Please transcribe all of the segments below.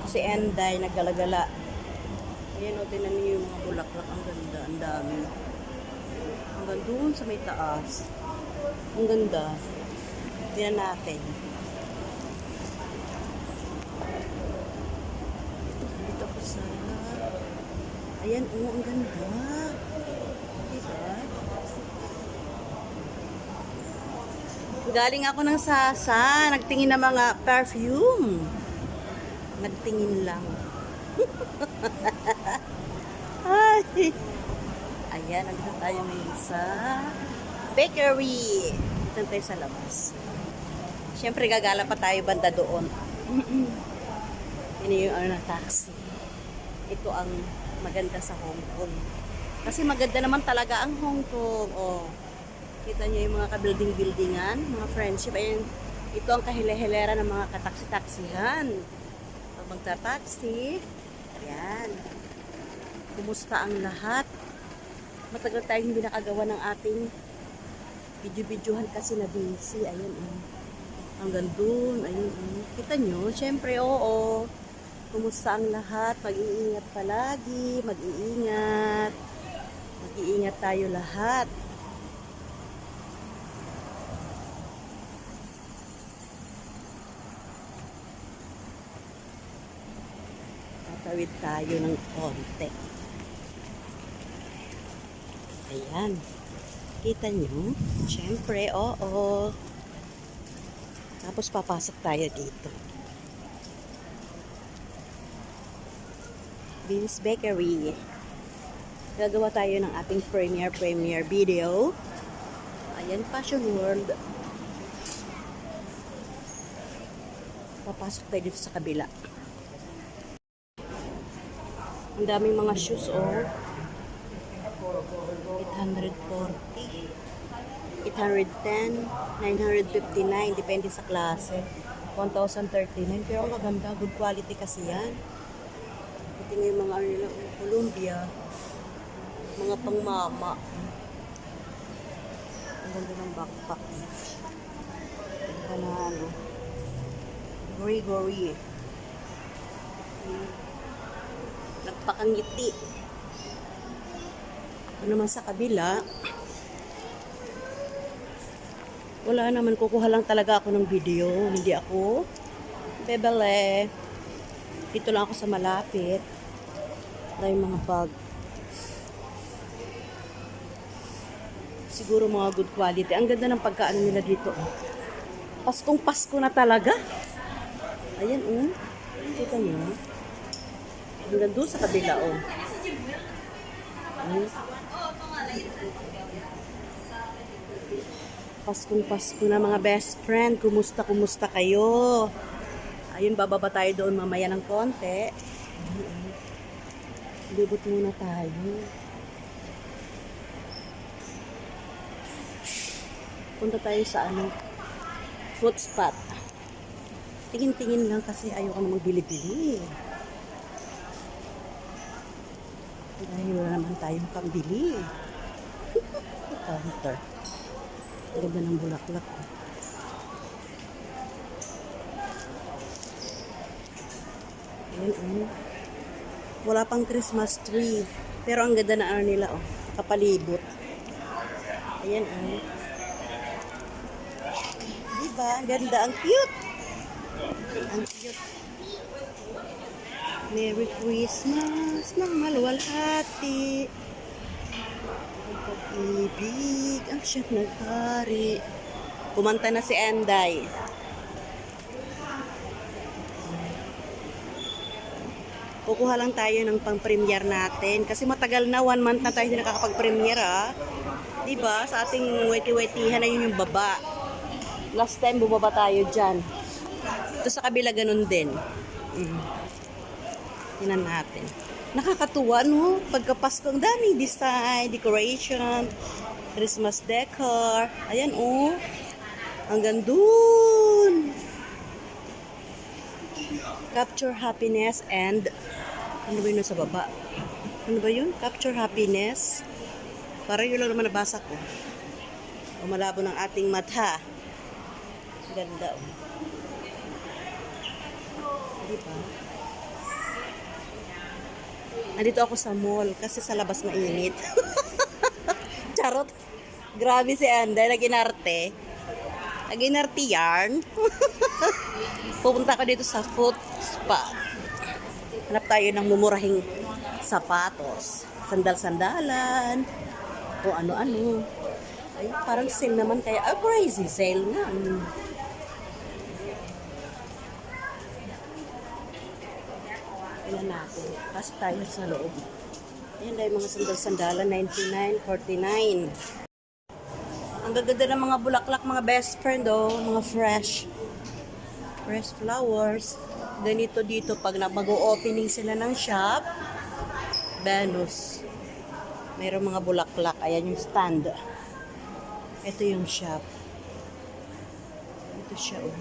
si Enday naggalagala. Ayan o, tinan niyo yung mga bulaklak. Ang ganda, ang dami. Hanggang doon sa may taas. Ang ganda. Tingnan natin. Dito ko sa... Ayan o, ang ganda. Diba? Galing ako ng Sasa. Nagtingin ng mga perfume. Nagtingin lang. Ay. Ayan, nandito tayo ngayon sa bakery. Dito tayo sa labas. Siyempre, gagala pa tayo banda doon. Yun yung na taxi. Ito ang maganda sa Hong Kong. Kasi maganda naman talaga ang Hong Kong. Oh, kita nyo yung mga kabuilding-buildingan, mga friendship. Ayan, ito ang kahile-hilera ng mga kataksi-taksihan. Pag magta-taxi, ayan. Kumusta ang lahat? Matagal tayong hindi nakagawa ng ating video-videohan kasi na busy. Ayun, hanggang dun. Ayun, kita nyo? Siyempre, oo. Kumusta ang lahat? Mag-iingat palagi. Mag-iingat. Mag-iingat tayo lahat. Tatawid tayo ng konti. Ayan. Kita nyo? Siyempre, oo. Tapos papasok tayo dito. Beans Bakery. Gagawa tayo ng ating premiere video. Ayan, Fashion World. Papasok tayo dito sa kabila. Ang daming mga shoes, oh. 840, 810, 959, depende sa klase. 1,039, pero ang maganda, good quality kasi yan. Ito nga yung mga nila, Columbia, mga pangmama. Ang ganda ng backpack. Panalo. Gory. Nagpakangiti. Ako naman sa kabila, wala naman, kukuha lang talaga ako ng video. Hindi ako bebele. Dito lang ako sa malapit. Wala yung mga bag. Siguro mga good quality. Ang ganda ng pagkaano nila dito. Paskong Pasko na talaga. Ayan, kita nyo. Hanggang doon sa kabila, Paskong Pasko na mga best friend. Kumusta kayo? Ayun, bababa tayo doon mamaya ng konti. Libot muna tayo. Punta tayo sa food spot. Tingin-tingin lang kasi ayoko na magbili-bili. Dahil wala naman tayong pambili. Counter. Ang ganda ng bulaklak. Ayan, wala pang Christmas tree. Pero ang ganda na nila, kapalibot. Ayan, diba? Ang ganda. Ang cute. Ang cute. Merry Christmas ng maluwalhati. Ang pag-ibig ang siyang naghari. Kumanta na si Enday. Kukuha lang tayo ng pang-premiere natin. Kasi matagal na, 1 month na tayo hindi nakakapag-premiere, diba? Sa ating weti-wetihan na yun yung baba. Last time bumaba tayo dyan. Ito sa kabila ganun din. Tingnan natin. Nakakatuwa, no? Pagkapasko, ang daming design, decoration, Christmas decor. Ayan, hanggang dun. Capture happiness and ano ba yun sa baba? Ano ba yun? Capture happiness. Parang yun lang naman nabasa ko. O malabo ng ating mata. Ganda, Diba? Nandito ako sa mall kasi sa labas mainit. Charot. Grabe si Anday, nag-inarte. Nag-inarte yarn. Pupunta ka dito sa foot spa. Hanap tayo ng mumurahing sapatos. Sandal-sandalan. O ano-ano. Ay, parang sale naman kaya. Crazy sale nga. Tingnan natin. Pasok tayo sa loob. Ayan dahil mga sandal-sandalan, 99.49. Ang gaganda ng mga bulaklak, mga best friend, oh. Mga fresh. Fresh flowers. Ganito dito pag mag-o-opening sila ng shop. Venus. Mayroong mga bulaklak. Ayan yung stand. Ito yung shop. Ito siya, oh.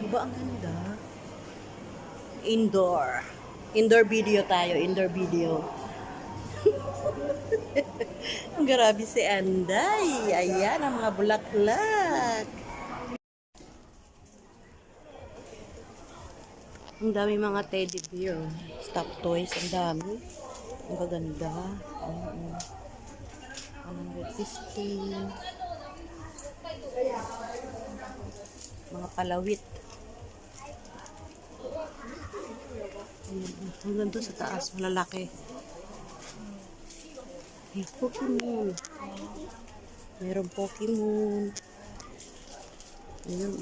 Diba ang ganda? Indoor. Indoor video tayo. Indoor video. Ang grabe si Anday. Ayan ang mga bulaklak. Ang dami mga teddy bear. Stop toys. Ang dami. Ang gaganda. 150. Mga palawit. Hanggang doon sa taas, malalaki. May Pokemon. Mayroong Pokemon. Ayan.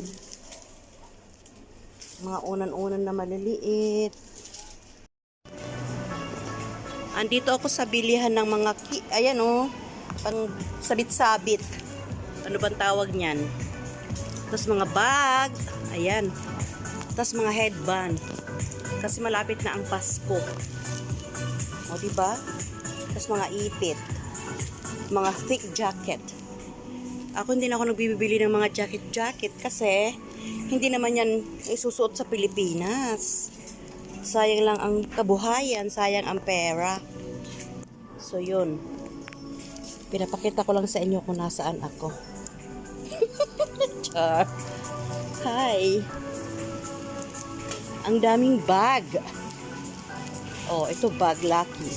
Mga unan-unan na maliliit. Andito ako sa bilihan ng mga ayan oh, pang sabit-sabit. Ano bang tawag niyan? Tapos mga bag. Ayan. Tapos mga headband. Kasi malapit na ang Pasko. O, diba? Tapos mga ipit. Mga thick jacket. Ako hindi na ako nagbibili ng mga jacket kasi hindi naman yan isusuot sa Pilipinas. Sayang lang ang kabuhayan, sayang ang pera. So, yun. Pinapakita ko lang sa inyo kung nasaan ako. Char. Hi. Ang daming bag. Oh, ito bag lucky.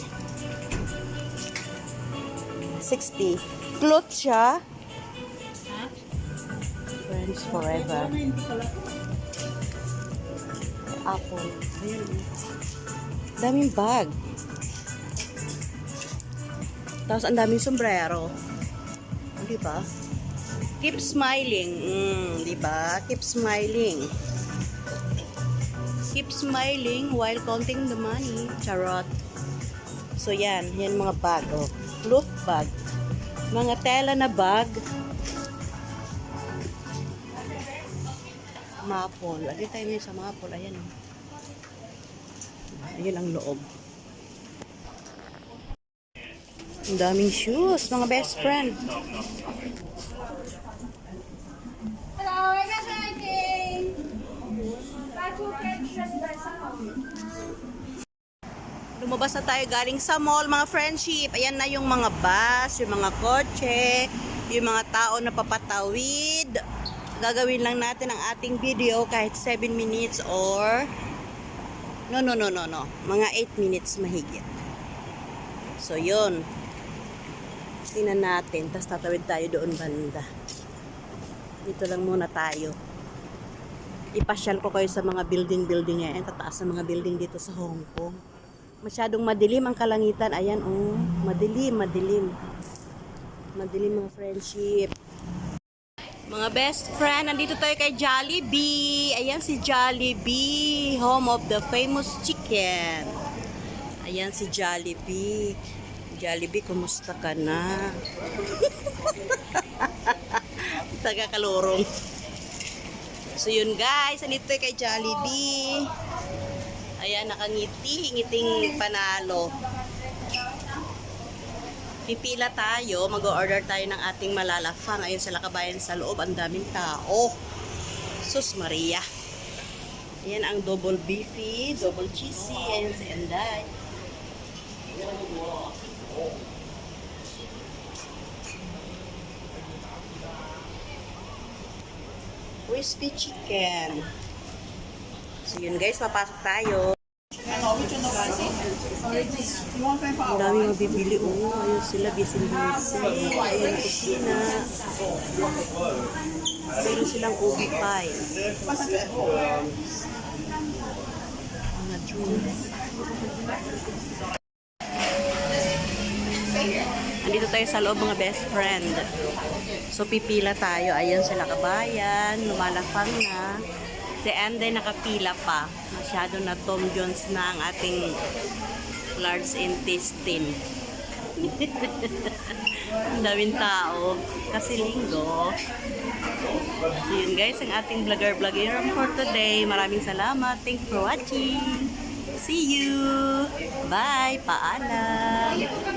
60. Cloth siya. Friends forever. Apple. Ayan. Daming bag. Tapos ang daming sombrero. Di ba? Keep smiling. Di ba? Keep smiling. Keep smiling while counting the money. Charot. So, yan. Yan mga bag. Oh. Cloth bag. Mga tela na bag. Maple. Alin tayo ngayon sa maple. Ayan. Ayan ang loob. Ang daming shoes. Mga best friend. Hello, I got something. Lumabas na tayo galing sa mall, mga friendship. Ayan na yung mga bus, yung mga kotse, yung mga tao na papatawid. Gagawin lang natin ang ating video kahit 7 minutes or no. Mga 8 minutes mahigit. So, yun. Tingnan natin. Tapos tatawid tayo doon banda. Dito lang muna tayo. Ipasyal ko kayo sa mga building ngayon. Tataas na mga building dito sa Hong Kong. Masyadong madilim ang kalangitan. Ayan, oh. Madilim. Madilim mga friendship. Mga best friend, nandito tayo kay Jollibee. Ayan si Jollibee, home of the famous chicken. Ayan si Jollibee. Jollibee, kumusta ka na? Taga Kalorong. So yun guys, nandito tayo kay Jollibee. Ayan, nakangiti, ngiting panalo. Pipila tayo, mag-order tayo ng ating malalafang. Ayun sa lakabayan sa loob, ang daming tao. Sus Maria. Ayan ang double beefy, double cheesy. Ayan si Anday. Crispy chicken. So yun guys, papasok tayo. Ang dami mabibili. Oh, ayun sila, busy-busy. Ayun ang kusina. Meron silang ubi pie. Mga juice. Andito tayo sa loob mga best friend. So pipila tayo. Ayun sila kabayan. Lumalapang na. Si Anday nakapila pa. Masyado na Tom Jones na ang ating large intestine. Ang daming tao. Kasi linggo. So yun guys, ang ating vlogger for today. Maraming salamat. Thank you for watching. See you. Bye. Paalam.